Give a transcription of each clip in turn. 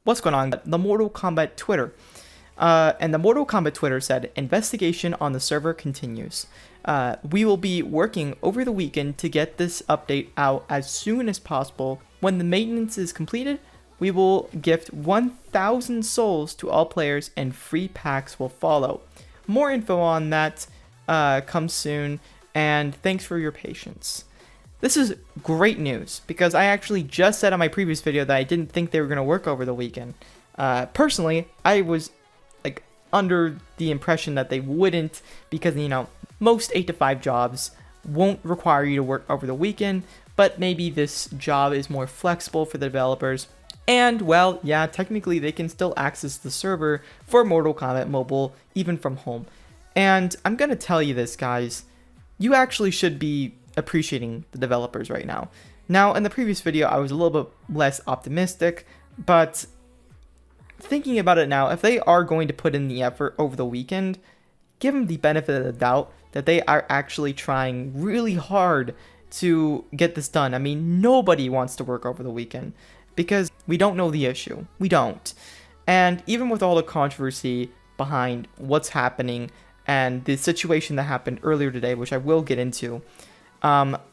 what's going on? The Mortal Kombat Twitter. And the Mortal Kombat Twitter said, investigation on the server continues. We will be working over the weekend to get this update out as soon as possible. When the maintenance is completed, we will gift 1,000 souls to all players and free packs will follow. More info on that comes soon, and thanks for your patience. This is great news, because I actually just said on my previous video that I didn't think they were going to work over the weekend. Personally, I was like under the impression that they wouldn't, because, you know, most 8 to 5 jobs won't require you to work over the weekend, but maybe this job is more flexible for the developers. And, well, yeah, technically they can still access the server for Mortal Kombat Mobile, even from home. And I'm going to tell you this, guys. You actually should be appreciating the developers right now. Now, in the previous video, I was a little bit less optimistic, but thinking about it now, if they are going to put in the effort over the weekend, give them the benefit of the doubt that they are actually trying really hard to get this done. I mean, nobody wants to work over the weekend because we don't know the issue. We don't. And even with all the controversy behind what's happening and the situation that happened earlier today, which I will get into,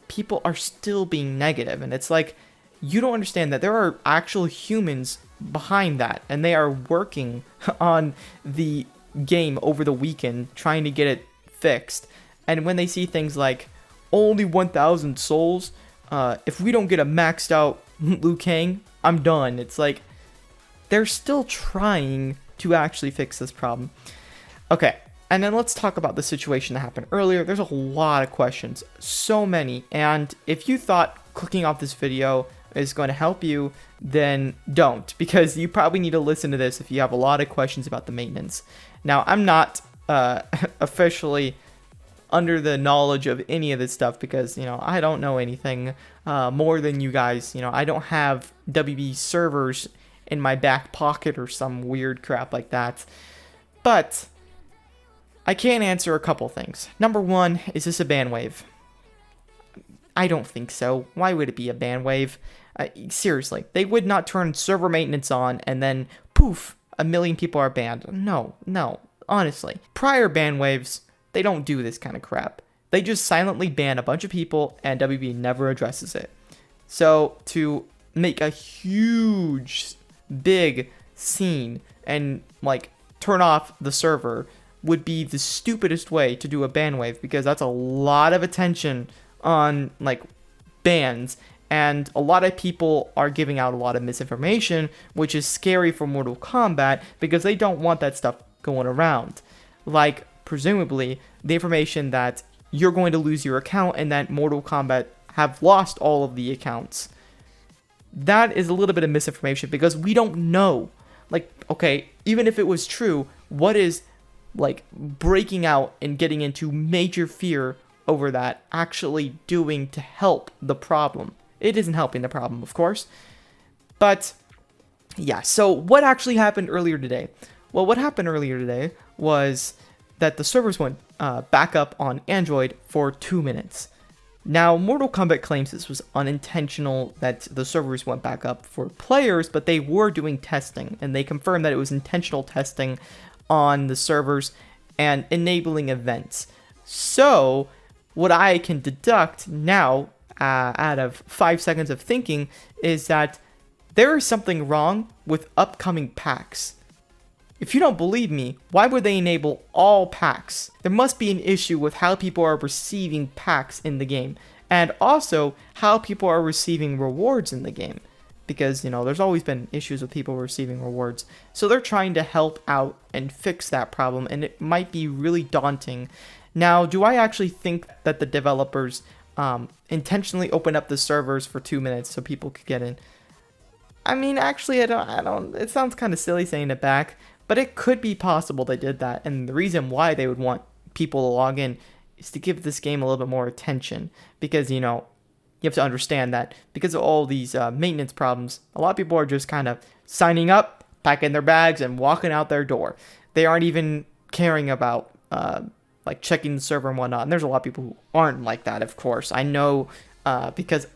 people are still being negative. And it's like, you don't understand that there are actual humans behind that, and they are working on the game over the weekend trying to get it fixed. And when they see things like only 1,000 souls, if we don't get a maxed out Liu Kang, I'm done. It's like they're still trying to actually fix this problem. Okay, and then let's talk about the situation that happened earlier. There's a lot of questions, so many, and if you thought clicking off this video is going to help you, then don't, because you probably need to listen to this if you have a lot of questions about the maintenance. Now, I'm not officially under the knowledge of any of this stuff because, you know, I don't know anything more than you guys. You know, I don't have WB servers in my back pocket or some weird crap like that. But I can answer a couple things. Number one, is this a ban wave? I don't think so. Why would it be a ban wave? Seriously, they would not turn server maintenance on and then poof, 1 million people are banned. No, honestly. Prior ban waves, they don't do this kind of crap. They just silently ban a bunch of people and WB never addresses it. So to make a huge, big scene and like turn off the server would be the stupidest way to do a ban wave, because that's a lot of attention on like bans, and a lot of people are giving out a lot of misinformation, which is scary for Mortal Kombat because they don't want that stuff going around. Like, presumably, the information that you're going to lose your account and that Mortal Kombat have lost all of the accounts. That is a little bit of misinformation because we don't know. Like, okay, even if it was true, what is like breaking out and getting into major fear over that actually doing to help the problem? It isn't helping the problem, of course. But yeah, so what actually happened earlier today? Well, what happened earlier today was that the servers went back up on Android for 2 minutes. Now, Mortal Kombat claims this was unintentional, that the servers went back up for players, but they were doing testing, and they confirmed that it was intentional testing on the servers and enabling events. So what I can deduct now, out of 5 seconds of thinking, is that there is something wrong with upcoming packs. If you don't believe me, why would they enable all packs? There must be an issue with how people are receiving packs in the game, and also how people are receiving rewards in the game. Because, you know, there's always been issues with people receiving rewards. So they're trying to help out and fix that problem, and it might be really daunting. Now, do I actually think that the developers intentionally opened up the servers for 2 minutes so people could get in? I mean, actually, I don't, it sounds kind of silly saying it back, but it could be possible they did that. And the reason why they would want people to log in is to give this game a little bit more attention. Because, you know, you have to understand that because of all these maintenance problems, a lot of people are just kind of signing up, packing their bags, and walking out their door. They aren't even caring about like checking the server and whatnot. And there's a lot of people who aren't like that, of course. I know because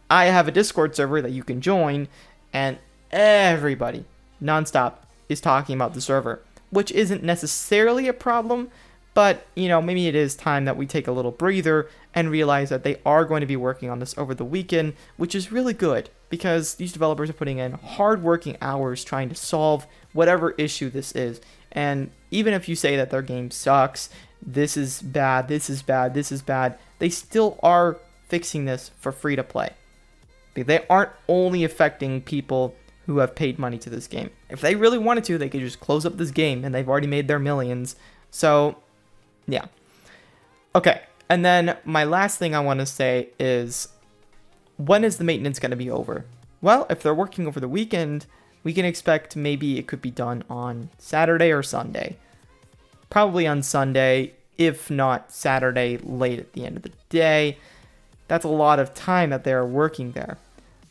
I have a Discord server that you can join, and everybody nonstop is talking about the server, which isn't necessarily a problem, but, you know, maybe it is time that we take a little breather and realize that they are going to be working on this over the weekend, which is really good because these developers are putting in hard-working hours trying to solve whatever issue this is. And even if you say that their game sucks, this is bad, this is bad, this is bad, they still are fixing this for free to play. They aren't only affecting people who have paid money to this game. If they really wanted to, they could just close up this game, and they've already made their millions. So, yeah. Okay, and then my last thing I want to say is, when is the maintenance going to be over? Well, if they're working over the weekend, we can expect maybe it could be done on Saturday or Sunday. Probably on Sunday, if not Saturday late at the end of the day. That's a lot of time that they're working there.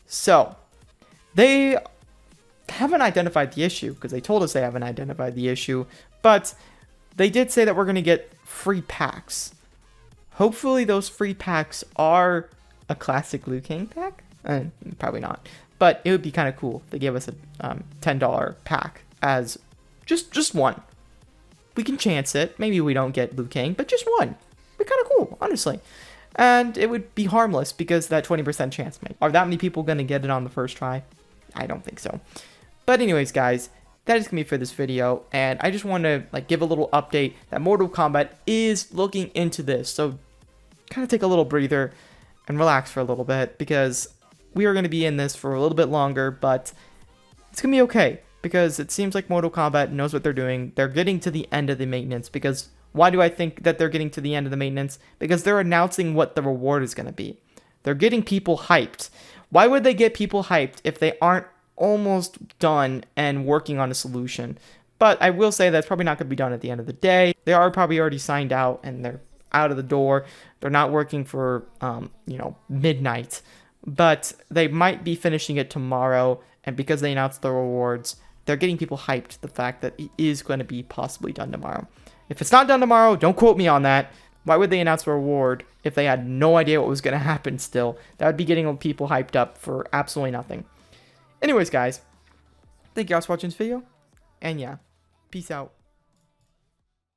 So, they haven't identified the issue, because they told us they haven't identified the issue, but they did say that we're going to get free packs. Hopefully those free packs are a classic Liu Kang pack? Probably not. But it would be kind of cool if they gave us a $10 pack as just one. We can chance it. Maybe we don't get Liu Kang, but just one. It'd be kind of cool, honestly. And it would be harmless because that 20% chance made. Are that many people going to get it on the first try? I don't think so. But anyways, guys, that is going to be for this video. And I just want to give a little update that Mortal Kombat is looking into this. So kind of take a little breather and relax for a little bit, because we are going to be in this for a little bit longer, but it's going to be okay, because it seems like Mortal Kombat knows what they're doing. They're getting to the end of the maintenance, because why do I think that they're getting to the end of the maintenance? Because they're announcing what the reward is going to be. They're getting people hyped. Why would they get people hyped if they aren't almost done and working on a solution? But I will say that's probably not going to be done at the end of the day. They are probably already signed out and they're out of the door. They're not working for, midnight. But they might be finishing it tomorrow. And because they announced the rewards, they're getting people hyped the fact that it is going to be possibly done tomorrow. If it's not done tomorrow, don't quote me on that. Why would they announce the reward if they had no idea what was going to happen still? That would be getting people hyped up for absolutely nothing. Anyways, guys, thank you guys for watching this video. And yeah, peace out.